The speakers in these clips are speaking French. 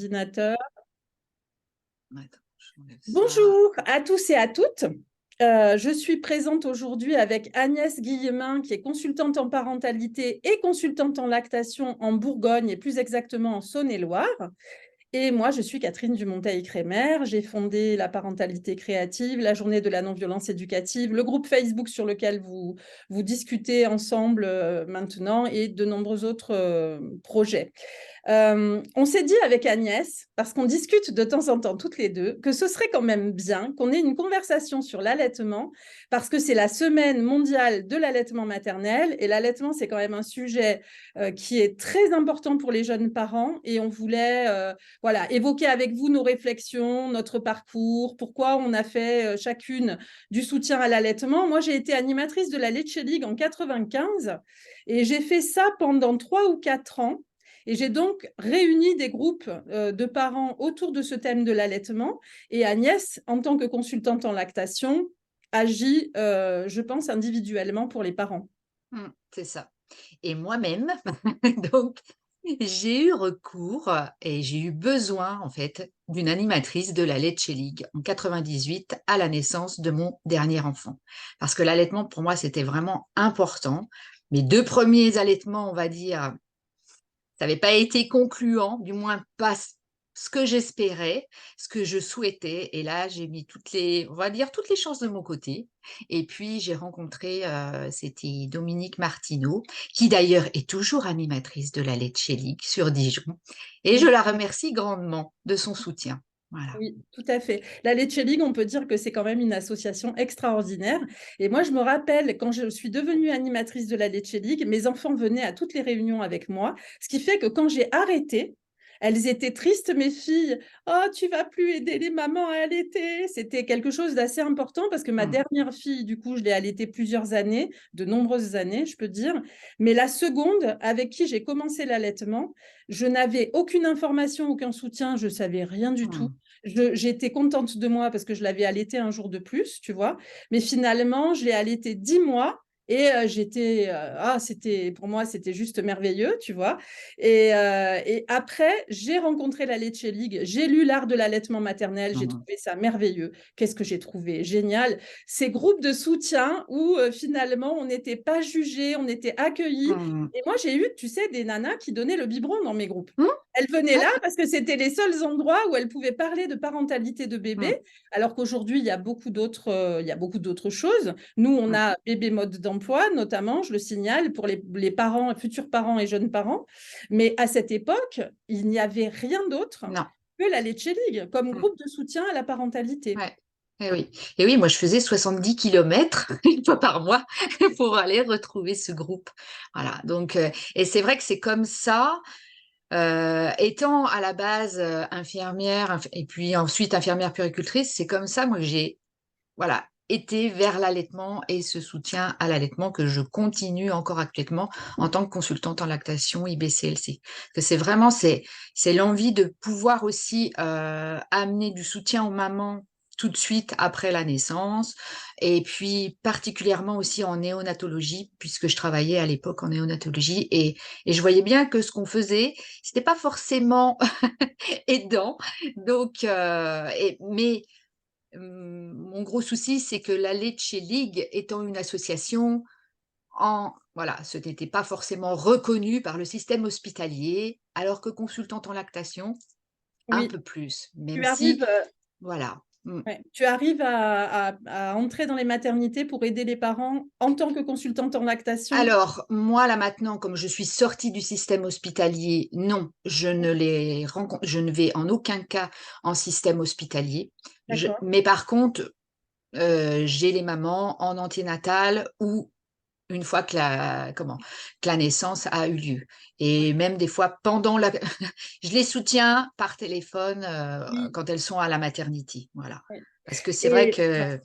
Ordinateur. Attends, j'enlève ça. Bonjour à tous et à toutes. Je suis présente aujourd'hui avec Agnès Guillemin, qui est consultante en parentalité et consultante en lactation en Bourgogne et plus exactement en Saône-et-Loire. Et moi, je suis Catherine Dumonteil-Crémer. J'ai fondé la parentalité créative, la journée de la non-violence éducative, le groupe Facebook sur lequel vous discutez ensemble maintenant et de nombreux autres projets. On s'est dit avec Agnès, parce qu'on discute de temps en temps toutes les deux, que ce serait quand même bien qu'on ait une conversation sur l'allaitement, parce que c'est la semaine mondiale de l'allaitement maternel, et l'allaitement, c'est quand même un sujet qui est très important pour les jeunes parents, et on voulait voilà, évoquer avec vous nos réflexions, notre parcours, pourquoi on a fait chacune du soutien à l'allaitement. Moi, j'ai été animatrice de la Leche League en 95, et j'ai fait ça pendant 3 ou 4 ans. Et j'ai donc réuni des groupes de parents autour de ce thème de l'allaitement. Et Agnès, en tant que consultante en lactation, agit, je pense, individuellement pour les parents. C'est ça. Et moi-même, donc, j'ai eu recours et j'ai eu besoin, en fait, d'une animatrice de la Leche League en 98 à la naissance de mon dernier enfant. Parce que l'allaitement, pour moi, c'était vraiment important. Mes 2 premiers allaitements, on va dire, ça n'avait pas été concluant, du moins pas ce que j'espérais, ce que je souhaitais. Et là, j'ai mis on va dire, toutes les chances de mon côté. Et puis, j'ai rencontré, c'était Dominique Martineau, qui d'ailleurs est toujours animatrice de la Leche League sur Dijon. Et je Oui. la remercie grandement de son soutien. Voilà. Oui, tout à fait. La Leche League, on peut dire que c'est quand même une association extraordinaire. Et moi, je me rappelle, quand je suis devenue animatrice de la Leche League, mes enfants venaient à toutes les réunions avec moi, ce qui fait que quand j'ai arrêté, elles étaient tristes, mes filles. Oh, tu vas plus aider les mamans à allaiter. C'était quelque chose d'assez important parce que ma Mm. dernière fille, du coup, je l'ai allaitée plusieurs années, de nombreuses années, je peux dire. Mais la seconde, avec qui j'ai commencé l'allaitement, je n'avais aucune information, aucun soutien, je savais rien du tout. Mm. J'étais contente de moi parce que je l'avais allaité un jour de plus, tu vois. Mais finalement, je l'ai allaité 10 mois et pour moi, c'était juste merveilleux, tu vois. Et après, j'ai rencontré la Leche League, j'ai lu L'art de l'allaitement maternel, j'ai Mm. trouvé ça merveilleux. Qu'est-ce que j'ai trouvé génial. Ces groupes de soutien où finalement, on n'était pas jugés, on était accueillis. Mm. Et moi, j'ai eu, tu sais, des nanas qui donnaient le biberon dans mes groupes. Mm. Elles venaient là Ouais. parce que c'était les seuls endroits où elles pouvaient parler de parentalité de Mm. bébé, alors qu'aujourd'hui, il y a beaucoup d'autres choses. Nous, on Mm. a bébé mode d'emploi, notamment, je le signale, pour les parents, futurs parents et jeunes parents. Mais à cette époque, il n'y avait rien d'autre Non. que la Leche League comme Mm. groupe de soutien à la parentalité. Ouais. Et oui, moi je faisais 70 kilomètres une fois par mois pour aller retrouver ce groupe. Voilà, donc, et c'est vrai que c'est comme ça, étant à la base infirmière et puis ensuite infirmière puéricultrice, c'est comme ça, moi, que j'ai voilà, été vers l'allaitement et ce soutien à l'allaitement que je continue encore actuellement en tant que consultante en lactation IBCLC. Que c'est vraiment, c'est l'envie de pouvoir aussi amener du soutien aux mamans tout de suite après la naissance, et puis particulièrement aussi en néonatologie, puisque je travaillais à l'époque en néonatologie, et je voyais bien que ce qu'on faisait, c'était pas forcément aidant. Donc, mais mon gros souci, c'est que la Leche League étant une association, voilà, ce n'était pas forcément reconnu par le système hospitalier, alors que consultante en lactation, un Oui, peu plus, même tu arrives, si, voilà. ouais, tu arrives à entrer dans les maternités pour aider les parents en tant que consultante en lactation. Alors, moi, là maintenant, comme je suis sortie du système hospitalier, non, je ne vais en aucun cas en système hospitalier. D'accord. Mais par contre, j'ai les mamans en anténatal ou une fois que la naissance a eu lieu. Et même des fois, je les soutiens par téléphone Oui. quand elles sont à la maternité. Voilà. Oui. Parce que c'est vrai Et que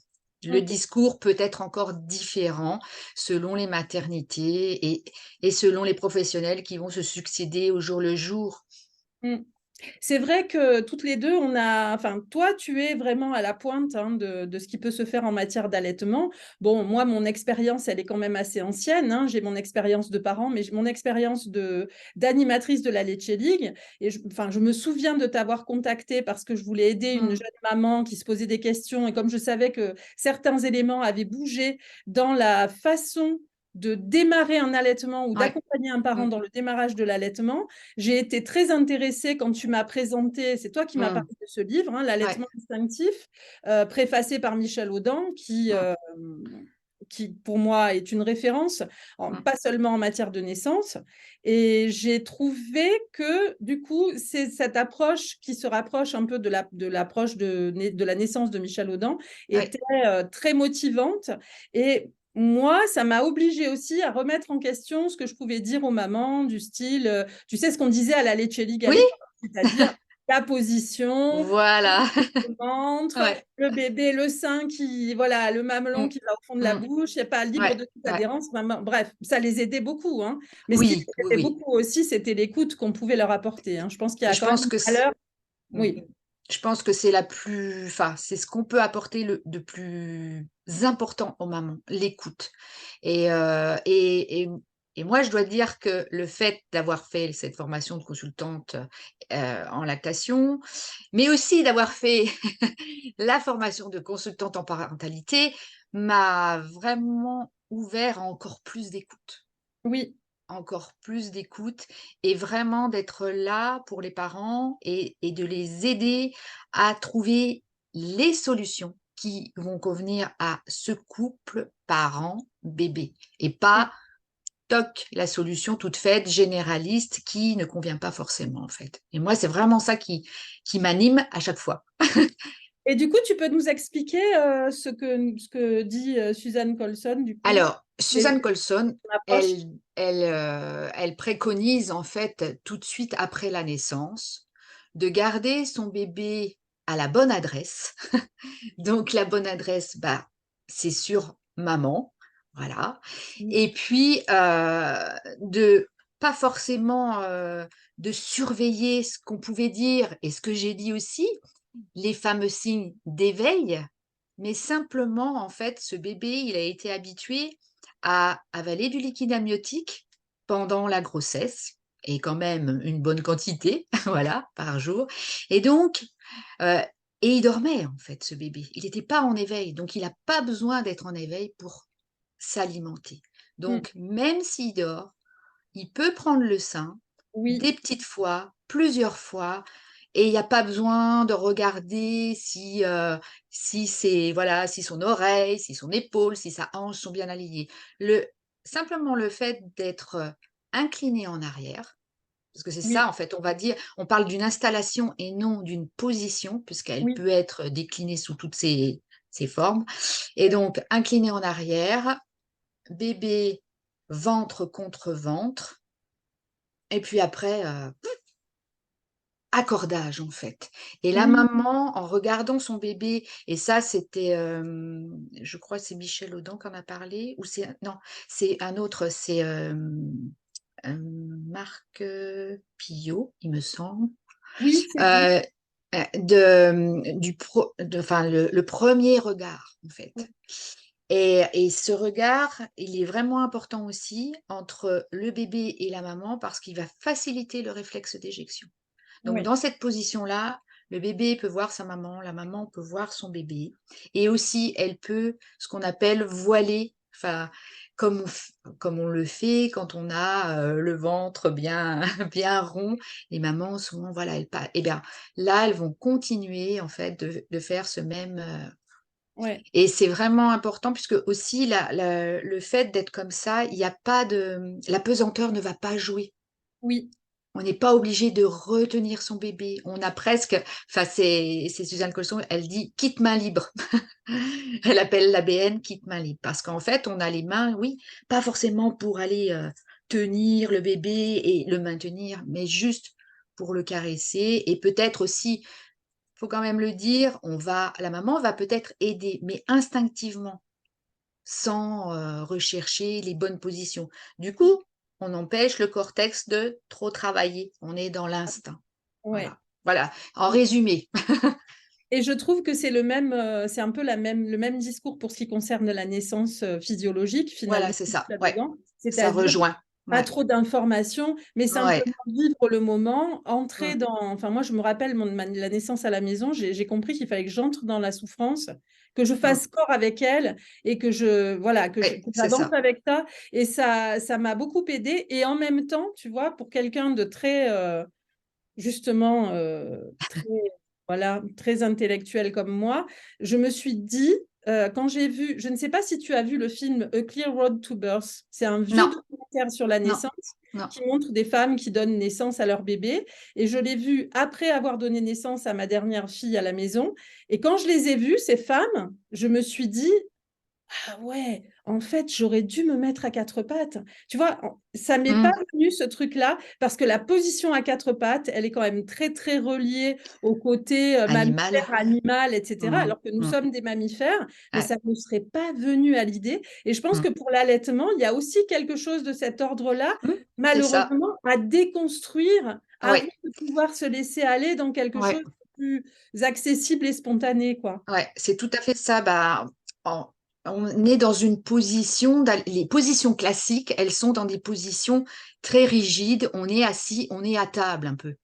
le mm, discours peut être encore différent selon les maternités et selon les professionnels qui vont se succéder au jour le jour. mm. C'est vrai que toutes les deux, enfin, toi, tu es vraiment à la pointe hein, de ce qui peut se faire en matière d'allaitement. Bon, moi, mon expérience, elle est quand même assez ancienne. Hein. J'ai mon expérience de parent, mais j'ai mon expérience d'animatrice de la Leche League. Et enfin, je me souviens de t'avoir contacté parce que je voulais aider une Mm. jeune maman qui se posait des questions. Et comme je savais que certains éléments avaient bougé dans la façon de démarrer un allaitement ou Ouais. d'accompagner un parent Mm. dans le démarrage de l'allaitement, j'ai été très intéressée quand tu m'as présenté, c'est toi qui m'as Mm. parlé de ce livre, hein, Ouais. L'allaitement instinctif, préfacé par Michel Audin, Mm. qui pour moi est une référence, Mm. pas seulement en matière de naissance. Et j'ai trouvé que du coup, c'est cette approche qui se rapproche un peu de l'approche de la naissance de Michel Audin, Ouais. était très motivante. Et moi, ça m'a obligée aussi à remettre en question ce que je pouvais dire aux mamans, du style, tu sais, ce qu'on disait à la Leche League à Oui, l'époque, c'est-à-dire la position, voilà. le ventre, Ouais. le bébé, le sein qui, voilà, le mamelon Mm. qui va au fond de la Mm. bouche, c'est pas libre Ouais. de toute Ouais. adhérence. Bref, ça les aidait beaucoup. Hein. Mais ce qui Oui, les oui, aidait oui. beaucoup aussi, c'était l'écoute qu'on pouvait leur apporter. Hein. Je pense qu'il y a Je quand même pense une que valeur. mm. Oui, Je pense que c'est la plus, enfin, c'est ce qu'on peut apporter de plus important aux mamans, l'écoute. Et, et moi, je dois dire que le fait d'avoir fait cette formation de consultante en lactation, mais aussi d'avoir fait la formation de consultante en parentalité, m'a vraiment ouvert à encore plus d'écoute. oui, Encore plus d'écoute et vraiment d'être là pour les parents et de les aider à trouver les solutions qui vont convenir à ce couple parent-bébé et oui. pas toc, la solution toute faite, généraliste, qui ne convient pas forcément en fait. Et moi, c'est vraiment ça qui m'anime à chaque fois. Et du coup, tu peux nous expliquer ce que dit Suzanne Colson, du coup, Alors, et Suzanne Colson, son approche. elle préconise en fait tout de suite après la naissance de garder son bébé à la bonne adresse. Donc la bonne adresse, bah, c'est sur maman, voilà. Et puis de pas forcément de surveiller ce qu'on pouvait dire et ce que j'ai dit aussi, les fameux signes d'éveil, mais simplement, en fait, ce bébé, il a été habitué à avaler du liquide amniotique pendant la grossesse, et quand même une bonne quantité, voilà, par jour. Et donc, euh, et il dormait, en fait, ce bébé. Il n'était pas en éveil, donc il n'a pas besoin d'être en éveil pour s'alimenter. Mm. Donc, même s'il dort, il peut prendre le sein Oui, des petites fois, plusieurs fois, et il n'y a pas besoin de regarder si c'est voilà, si son oreille, si son épaule, si sa hanche sont bien alignées. Simplement le fait d'être incliné en arrière, parce que c'est ça oui, en fait, on va dire, on parle d'une installation et non d'une position, puisqu'elle oui. peut être déclinée sous toutes ses formes. Et donc incliné en arrière, bébé ventre contre ventre, et puis après, accordage en fait. Et la Mm. maman, en regardant son bébé, et ça c'était, je crois c'est Michel Audin qui en a parlé, ou c'est non, c'est un autre, c'est Marc Pillot, il me semble, Oui, c'est vrai. euh, enfin, le premier regard en fait. Et ce regard, il est vraiment important aussi entre le bébé et la maman parce qu'il va faciliter le réflexe d'éjection. Donc, Oui, dans cette position-là, le bébé peut voir sa maman, la maman peut voir son bébé. Et aussi, elle peut, ce qu'on appelle voiler, enfin, comme on le fait quand on a le ventre bien, bien rond. Les mamans, souvent, voilà, eh bien, là, elles vont continuer, en fait, de faire ce même. ouais, Et c'est vraiment important puisque aussi, le fait d'être comme ça, il n'y a pas de. La pesanteur ne va pas jouer. oui, On n'est pas obligé de retenir son bébé. On a presque, enfin c'est Suzanne Colson, elle dit quitte main libre. Elle appelle l'ABN quitte main libre parce qu'en fait on a les mains, oui, pas forcément pour aller tenir le bébé et le maintenir, mais juste pour le caresser et peut-être aussi, faut quand même le dire, la maman va peut-être aider, mais instinctivement sans rechercher les bonnes positions. Du coup, on empêche le cortex de trop travailler. On est dans l'instinct. ouais. Voilà. Voilà, en résumé. Et je trouve que c'est un peu le même discours pour ce qui concerne la naissance physiologique, Voilà, finalement, c'est ça. Ouais, là-dedans. ça C'est-à-dire rejoint. pas Ouais, trop d'informations, mais ouais. simplement vivre le moment, entrer Mm, dans. Enfin, moi, je me rappelle la naissance à la maison, j'ai compris qu'il fallait que j'entre dans la souffrance, que je mm. fasse corps avec elle et voilà, que Ouais, c'est j'avance ça. avec ça. Et ça m'a beaucoup aidé. Et en même temps, tu vois, pour quelqu'un de très, justement, très, voilà, très intellectuel comme moi, je me suis dit, quand j'ai vu, je ne sais pas si tu as vu le film A Clear Road to Birth, c'est un vieux Non, documentaire sur la non, naissance non. qui montre des femmes qui donnent naissance à leur bébé. Et je l'ai vu après avoir donné naissance à ma dernière fille à la maison. Et quand je les ai vues, ces femmes, je me suis dit, ah ouais, en fait, j'aurais dû me mettre à quatre pattes. Tu vois, ça m'est pas Mm. venu ce truc-là parce que la position à quatre pattes, elle est quand même très, très reliée au côté Animal. mammifère, animal, etc. Mm, Alors que nous mm. sommes des mammifères, mais Ouais, ça ne me serait pas venu à l'idée. Et je pense mm. que pour l'allaitement, il y a aussi quelque chose de cet ordre-là, Mm. C'est ça. malheureusement, à déconstruire avant Ouais, de pouvoir se laisser aller dans quelque ouais. chose de plus accessible et spontané, quoi. Ouais, c'est tout à fait ça. Bah, on est dans une position, les positions classiques, elles sont dans des positions très rigides. On est assis, on est à table un peu.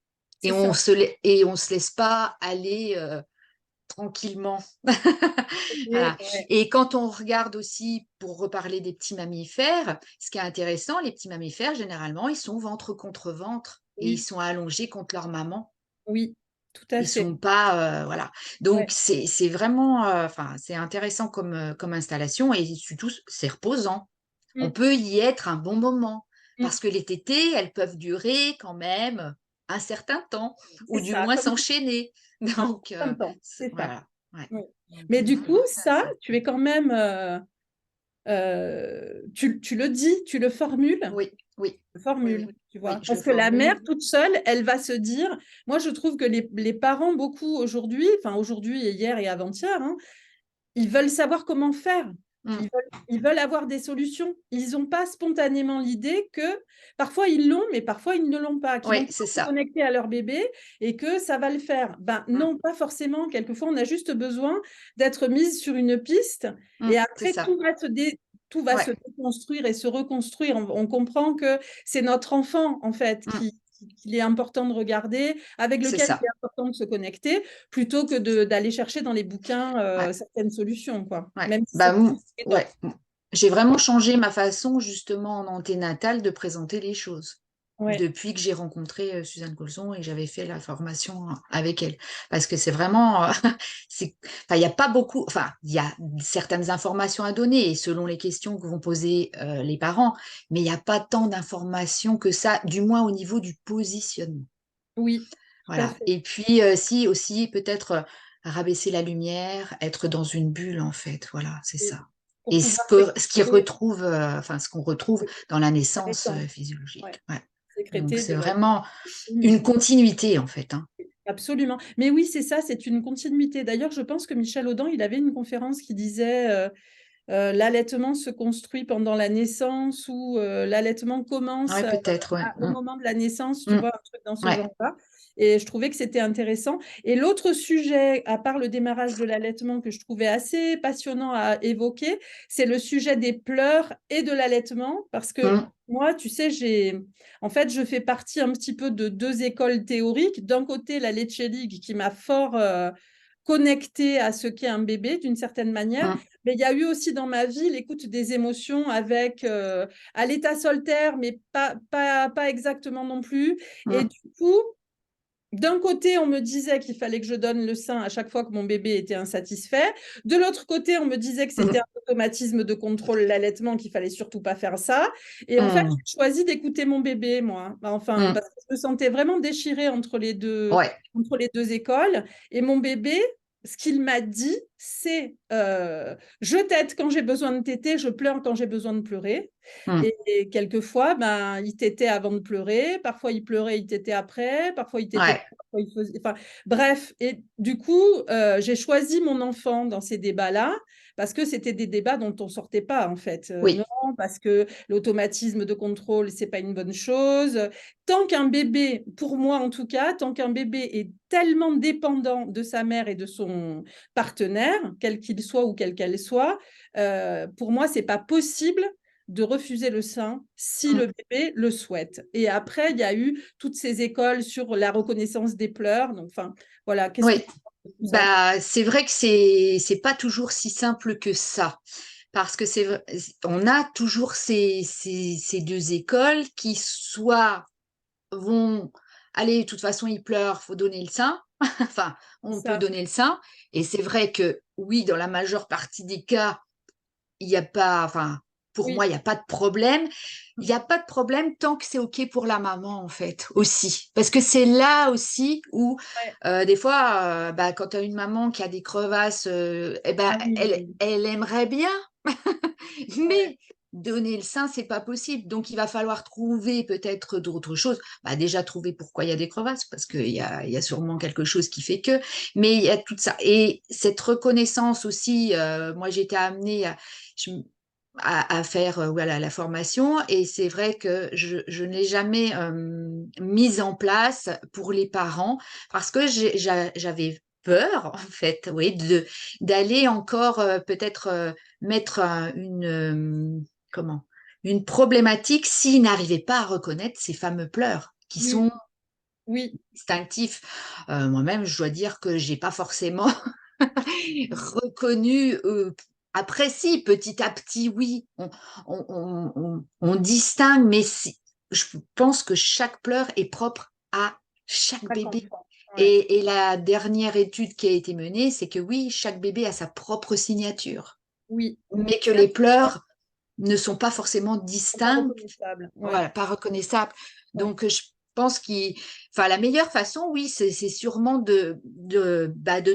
C'est ça. Et on se laisse pas aller tranquillement. Voilà. Ouais. Et quand on regarde aussi, pour reparler des petits mammifères, ce qui est intéressant, les petits mammifères, généralement, ils sont ventre contre ventre et ils Oui, sont allongés contre leur maman. oui, tout à Ils fait. sont pas, voilà. Donc Ouais. c'est vraiment, enfin, c'est intéressant comme installation et surtout c'est reposant. On Mm, peut y être un bon moment mm. parce que les tétées, elles peuvent durer quand même un certain temps C'est ou du ça, moins comme s'enchaîner. un Donc certain temps, c'est ça. voilà, ouais. Oui. Donc Mais du coup, vraiment, c'est ça, assez tu es quand même, tu le dis, tu le formules, oui, oui, oui, oui, tu oui, vois. je le Parce que la mère, formule. toute seule, elle va se dire, moi, je trouve que les parents, beaucoup aujourd'hui, enfin aujourd'hui et hier et avant-hier, hein, ils veulent savoir comment faire. Mmh. Ils veulent avoir des solutions. Ils n'ont pas spontanément l'idée que parfois ils l'ont, mais parfois ils ne l'ont pas, qu'ils Oui, vont c'est pouvoir se ça. connecter à leur bébé et que ça va le faire. Ben Mmh, non, pas forcément. Quelquefois, on a juste besoin d'être mise sur une piste mmh, et c'est après ça. tout va se Ouais, déconstruire et se reconstruire. On comprend que c'est notre enfant, en fait, mmh, qu'il est important de regarder, avec c'est lequel il ça. est important de se connecter plutôt que d'aller chercher dans les bouquins Ouais. certaines solutions, quoi. Ouais, Même si bah, c'est plus aidant. ouais. J'ai vraiment changé ma façon, justement, en anténatale, de présenter les choses. Ouais, Depuis que j'ai rencontré Suzanne Colson et que j'avais fait la formation avec elle. Parce que c'est vraiment, enfin, il n'y a pas beaucoup, enfin, il y a certaines informations à donner et selon les questions que vont poser les parents, mais il n'y a pas tant d'informations que ça, du moins au niveau du positionnement. oui, tout à Voilà. fait. Et puis, si aussi, peut-être rabaisser la lumière, être dans une bulle, en fait. Voilà, c'est Et ça. pour Et pouvoir ce qui sécréter, retrouve, enfin, ce qu'on retrouve dans la la naissance naissance, ouais, physiologique. Ouais. Donc, sécréter c'est de la vraiment chimie. une continuité, en fait, hein. Absolument. Mais oui, c'est ça, c'est une continuité. D'ailleurs, je pense que Michel Audin, il avait une conférence qui disait l'allaitement se construit pendant la naissance ou l'allaitement commence Ouais, peut-être, ouais. au moment de la naissance, tu Mm. vois, un truc dans ce Ouais. genre-là. Et je trouvais que c'était intéressant. Et l'autre sujet, à part le démarrage de l'allaitement, que je trouvais assez passionnant à évoquer, c'est le sujet des pleurs et de l'allaitement. Parce que Mm. moi, tu sais, en fait, je fais partie un petit peu de deux écoles théoriques. D'un côté, la Leche League qui m'a fort connectée à ce qu'est un bébé d'une certaine manière. Mm. Mais il y a eu aussi dans ma vie l'écoute des émotions avec à l'état solitaire, mais pas exactement non plus. Et Mm. du coup, d'un côté, on me disait qu'il fallait que je donne le sein à chaque fois que mon bébé était insatisfait. De l'autre côté, on me disait que c'était Mm. un automatisme de contrôle l'allaitement, qu'il fallait surtout pas faire ça. Et en fait, Mm. j'ai choisi d'écouter mon bébé, moi. Enfin, Mm. parce que je me sentais vraiment déchirée Ouais. entre les deux écoles. Et mon bébé, ce qu'il m'a dit, c'est je tète quand j'ai besoin de téter, je pleure quand j'ai besoin de pleurer. Mm. Et quelquefois, ben, il tétait avant de pleurer, parfois il pleurait, il tétait après, parfois il tétait, Ouais. parfois il faisait. Enfin, bref, et du coup, j'ai choisi mon enfant dans ces débats-là parce que c'était des débats dont on sortait pas, en fait. Oui. Non, parce que l'automatisme de contrôle, c'est pas une bonne chose. Tant qu'un bébé, pour moi en tout cas, tant qu'un bébé est tellement dépendant de sa mère et de son partenaire, quel qu'il soit ou quelle qu'elle soit, pour moi, c'est pas possible de refuser le sein si le bébé le souhaite. Et après, il y a eu toutes ces écoles sur la reconnaissance des pleurs. Donc, enfin, voilà, qu'est-ce que Oui, tu penses de tout ça? bah, c'est vrai que c'est pas toujours si simple que ça. Parce que on a toujours ces deux écoles qui soit vont aller, de toute façon, il pleure, faut donner le sein. Enfin, on peut Ça, donner le sein. Et c'est vrai que oui, dans la majeure partie des cas, il n'y a pas, enfin, pour oui, moi, il n'y a pas de problème. Il n'y a pas de problème tant que c'est OK pour la maman, en fait, aussi. Parce que c'est là aussi où, ouais. des fois, bah, quand tu as une maman qui a des crevasses, eh ben, Ah oui, elle aimerait bien, ouais, mais donner le sein, c'est pas possible. Donc, il va falloir trouver peut-être d'autres choses. Bah, déjà, trouver pourquoi il y a des crevasses, parce qu'il y a sûrement quelque chose qui fait que. Mais il y a tout ça. Et cette reconnaissance aussi, moi, j'étais amenée je m à faire, voilà, la formation et c'est vrai que je n'ai jamais, mise en place pour les parents parce que j'avais peur, en fait, oui, d'aller encore, peut-être, mettre comment? Une problématique s'ils n'arrivaient pas à reconnaître ces fameux pleurs qui oui, sont oui, instinctifs. Moi-même, je dois dire que j'ai pas forcément reconnu, après si, petit à petit, oui, on distingue, mais je pense que chaque pleur est propre à chaque chaque bébé enfant. Ouais, et la dernière étude qui a été menée, c'est que oui, chaque bébé a sa propre signature, oui. mais que Ça, les pleurs ne sont pas forcément c'est pas distincts. reconnaissable. Ouais, Voilà, pas reconnaissable. ouais. Donc, je pense enfin, la meilleure façon, oui, c'est sûrement de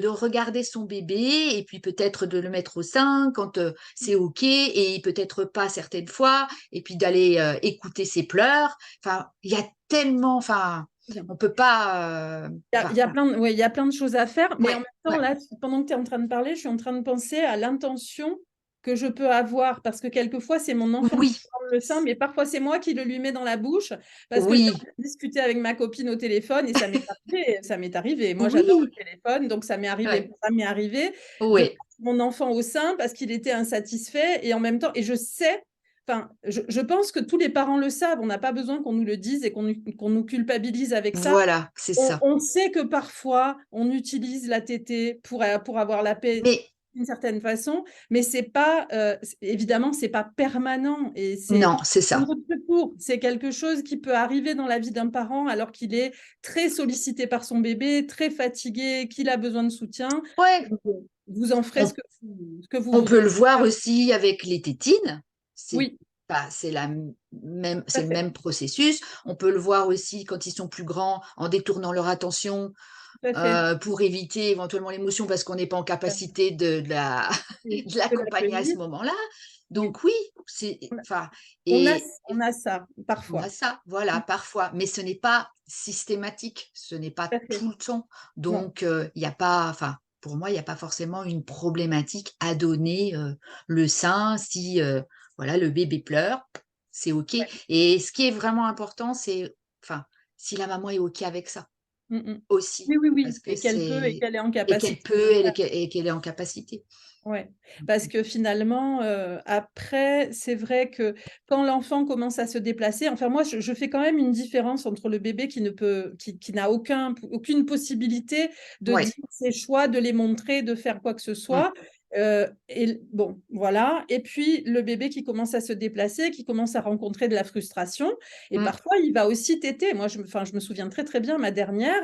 regarder son bébé et puis peut-être de le mettre au sein quand c'est OK et peut-être pas certaines fois, et puis d'aller écouter ses pleurs. Enfin, il y a tellement, enfin, Bien. on peut pas, Il enfin, y a plein de, ouais, il y a plein de choses à faire, mais en ouais, même temps, ouais, là, pendant que tu es en train de parler, je suis en train de penser à l'intention que je peux avoir, parce que quelquefois, c'est mon enfant qui oui, prend le sein, mais parfois, c'est moi qui le lui mets dans la bouche, parce que j'ai oui, discuté avec ma copine au téléphone, et ça m'est arrivé, ça m'est arrivé. Moi, j'adore oui, le téléphone, donc ouais, ça m'est arrivé de mettre ouais, mon enfant au sein parce qu'il était insatisfait, et en même temps, et je sais. Enfin, je pense que tous les parents le savent, on n'a pas besoin qu'on nous le dise et qu'on nous culpabilise avec ça. voilà, c'est On, ça. on sait que parfois, on utilise la tétée pour avoir la paix Mais d'une certaine façon, mais c'est pas, évidemment, c'est pas permanent et c'est non, c'est une ça. route de secours. C'est quelque chose qui peut arriver dans la vie d'un parent alors qu'il est très sollicité par son bébé, très fatigué, qu'il a besoin de soutien. Ouais, Vous en ferez on ce que vous On peut voudrez. le voir aussi avec les tétines. C'est Oui, c'est même, tout c'est à le fait, même processus. On peut le voir aussi quand ils sont plus grands en détournant leur attention tout à fait. pour éviter éventuellement l'émotion parce qu'on n'est pas en capacité de De l'accompagner à ce l'accueillir. moment-là. Oui. Donc oui, c'est enfin On a, et on a ça on a parfois. ça, voilà, Tout parfois, mais ce n'est pas systématique, ce n'est pas à fait. tout le temps. Non. Donc, il y a pas, enfin, pour moi, il n'y a pas forcément une problématique à donner le sein si, voilà, le bébé pleure, c'est OK. Ouais. Et ce qui est vraiment important, c'est, enfin, si la maman est OK avec ça Mm, mm. aussi, Oui, oui, parce oui. que Et qu'elle peut et c'est qu'elle est en et qu'elle capacité de peut le faire. et qu'elle est en capacité. Ouais. Parce que finalement, après, c'est vrai que quand l'enfant commence à se déplacer, enfin moi, je fais quand même une différence entre le bébé qui n'a aucune possibilité de Ouais. dire ses choix, de les montrer, de faire quoi que ce Mmh. soit. Bon, voilà. Et puis le bébé qui commence à se déplacer, qui commence à rencontrer de la frustration. Et Mmh. parfois, il va aussi téter. Moi, enfin, je me souviens très, très bien, ma dernière,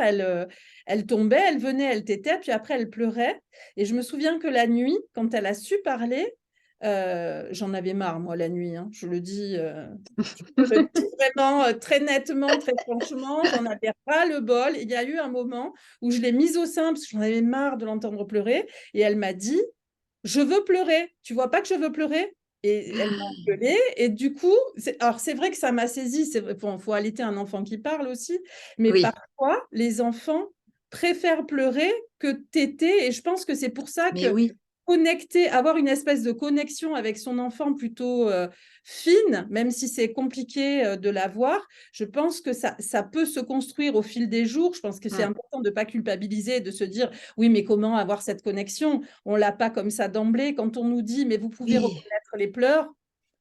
elle tombait, elle venait, elle tétait, puis après, elle pleurait. Et je me souviens que la nuit, quand elle a su parler, j'en avais marre, moi, la nuit, hein, je le dis vraiment très nettement, très franchement, j'en avais ras le bol. Il y a eu un moment où je l'ai mise au sein parce que j'en avais marre de l'entendre pleurer. Et elle m'a dit, je veux pleurer. Tu vois pas que je veux pleurer? Et elle m'a engueulée. Et du coup, alors c'est vrai que ça m'a saisie. Bon, faut allaiter un enfant qui parle aussi. Mais Oui, parfois, les enfants préfèrent pleurer que téter. Et je pense que c'est pour ça mais que oui. connecter, avoir une espèce de connexion avec son enfant plutôt fine, même si c'est compliqué de l'avoir, je pense que ça peut se construire au fil des jours. Je pense que c'est Mm. important de ne pas culpabiliser, de se dire, oui, mais comment avoir cette connexion? On ne l'a pas comme ça d'emblée. Quand on nous dit, mais vous pouvez Oui. reconnaître les pleurs,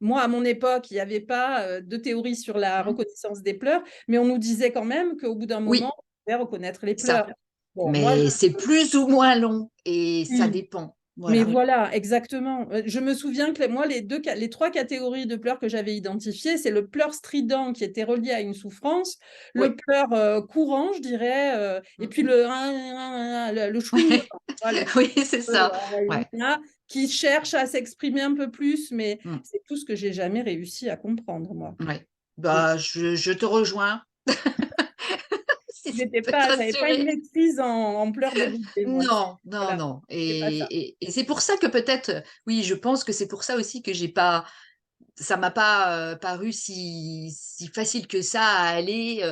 moi, à mon époque, il n'y avait pas de théorie sur la Mm. reconnaissance des pleurs, mais on nous disait quand même qu'au bout d'un moment, Oui, on pouvait reconnaître les c'est ça. pleurs. Bon, moi, Mais c'est plus ou moins long et ça oui. dépend. Mais Voilà. voilà, exactement. Je me souviens que moi, les trois catégories de pleurs que j'avais identifiées, c'est le pleur strident qui était relié à une souffrance, le Oui. pleur courant, je dirais, et Mm. puis le chouignement, voilà, Oui, c'est ça. Ouais. qui cherche à s'exprimer un peu plus, mais Mm. c'est tout ce que j'ai jamais réussi à comprendre, moi. Ouais. Mm. Bah, je te rejoins. Si ça peut te J'avais pas une rassurer. maîtrise en pleurs de bébé, moi. Non, non, Voilà, non. c'est pas ça. Et c'est pour ça que peut-être, oui, je pense que c'est pour ça aussi que j'ai pas, ça m'a pas paru si facile que ça à aller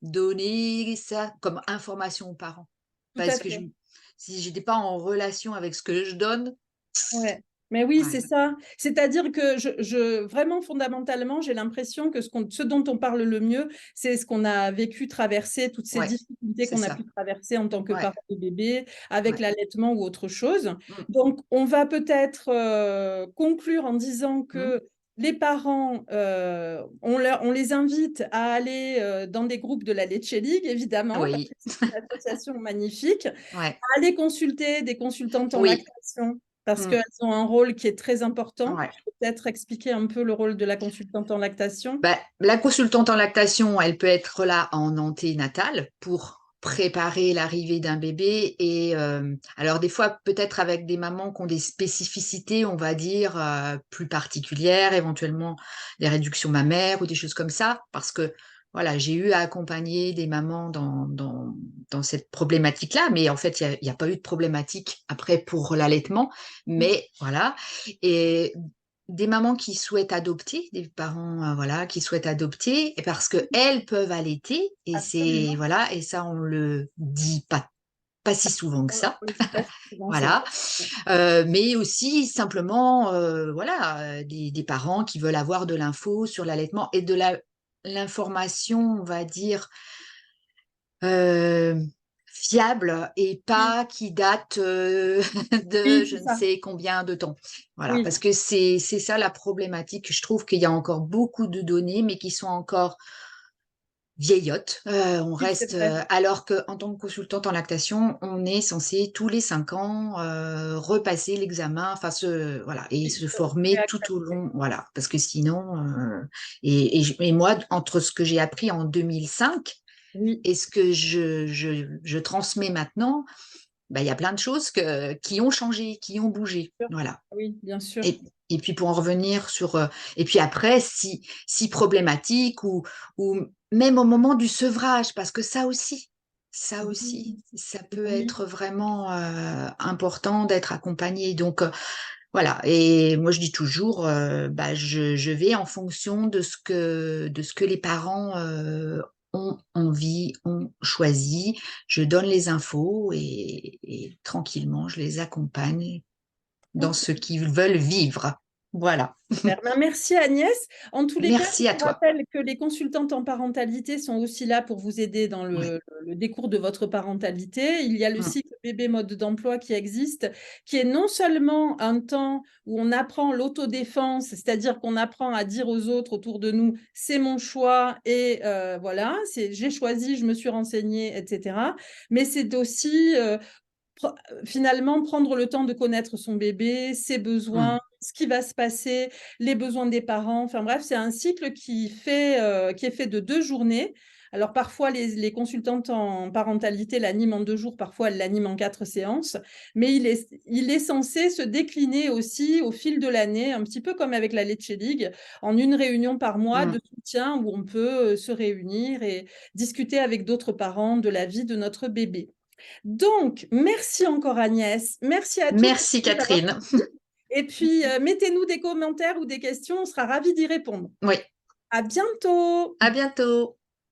donner ça comme information aux parents. Tout à Parce que fait. si j'étais pas en relation avec ce que je donne, Ouais. Mais oui, c'est ouais, ça. C'est-à-dire que vraiment fondamentalement, j'ai l'impression que ce dont on parle le mieux, c'est ce qu'on a vécu, traversé, toutes ces ouais, difficultés c'est qu'on a ça. pu traverser en tant que Ouais, parent de bébé, avec ouais. l'allaitement ou autre chose. Mm, Donc, on va peut-être conclure en disant mm. que les parents, on les invite à aller dans des groupes de la Leche League, évidemment, parce Oui, que c'est une association magnifique, ouais, à aller consulter des consultantes en oui. lactation parce Mm. qu'elles ont un rôle qui est très important. Ouais. Tu peux peut-être expliquer un peu le rôle de la consultante en lactation? Bah, la consultante en lactation, elle peut être là en anténatale pour préparer l'arrivée d'un bébé. Et alors des fois, peut-être avec des mamans qui ont des spécificités, on va dire, plus particulières, éventuellement des réductions mammaires ou des choses comme ça, parce que voilà, j'ai eu à accompagner des mamans dans cette problématique-là, mais en fait, il y a pas eu de problématique après pour l'allaitement, Mm. mais voilà. Et des mamans qui souhaitent adopter, des parents voilà, qui souhaitent adopter, et parce qu'elles peuvent allaiter, et c'est Absolument. voilà, et ça on le dit pas si souvent que ça, On le dit pas souvent, c'est voilà. vrai. Mais aussi simplement voilà, des parents qui veulent avoir de l'info sur l'allaitement et de l'information, on va dire Heu, fiable et Oui, pas qui date, de oui, je c'est ne ça. sais combien de temps. Voilà, Oui, parce que c'est ça la problématique. Je trouve qu'il y a encore beaucoup de données, mais qui sont encore vieillottes. On oui, c'est reste, vrai. alors qu'en tant que consultante en lactation, on est censé tous les 5 ans, repasser l'examen, enfin voilà et Oui, se se former tout au réactualiser. long, voilà. Parce que sinon, et moi, entre ce que j'ai appris en 2005 Oui, et ce que je transmets maintenant, bah, il y a plein de choses qui ont changé, qui ont bougé. sûr. Voilà. Oui, bien sûr. Et puis pour en revenir sur, et puis après, si problématique ou même au moment du sevrage, parce que ça aussi, Oui, ça peut oui. être vraiment important d'être accompagné. Donc voilà. Et moi je dis toujours, bah, je vais en fonction de ce que les parents ont envie, ont choisi. Je donne les infos et tranquillement, je les accompagne dans Ok. ce qu'ils veulent vivre. Voilà. Super. Ben, merci Agnès. En tous les cas, je Merci à vous toi. rappelle que les consultantes en parentalité sont aussi là pour vous aider dans Ouais. le décours de votre parentalité. Il y a le Mm. cycle bébé mode d'emploi qui existe, qui est non seulement un temps où on apprend l'autodéfense, c'est-à-dire qu'on apprend à dire aux autres autour de nous, c'est mon choix et voilà, j'ai choisi, je me suis renseignée, etc. Mais c'est aussi finalement prendre le temps de connaître son bébé, ses besoins, Mm. ce qui va se passer, les besoins des parents. Enfin bref, c'est un cycle qui est fait de 2 journées. Alors parfois, les consultantes en parentalité l'animent en 2 jours, parfois elles l'animent en 4 séances, mais il est censé se décliner aussi au fil de l'année, un petit peu comme avec la Leche League, en une réunion par mois Mm. de soutien où on peut se réunir et discuter avec d'autres parents de la vie de notre bébé. Donc, merci encore Agnès. Merci à toutes Merci de nous avoir Catherine. suivis. Et puis, mettez-nous des commentaires ou des questions, on sera ravis d'y répondre. Oui, À bientôt. à bientôt.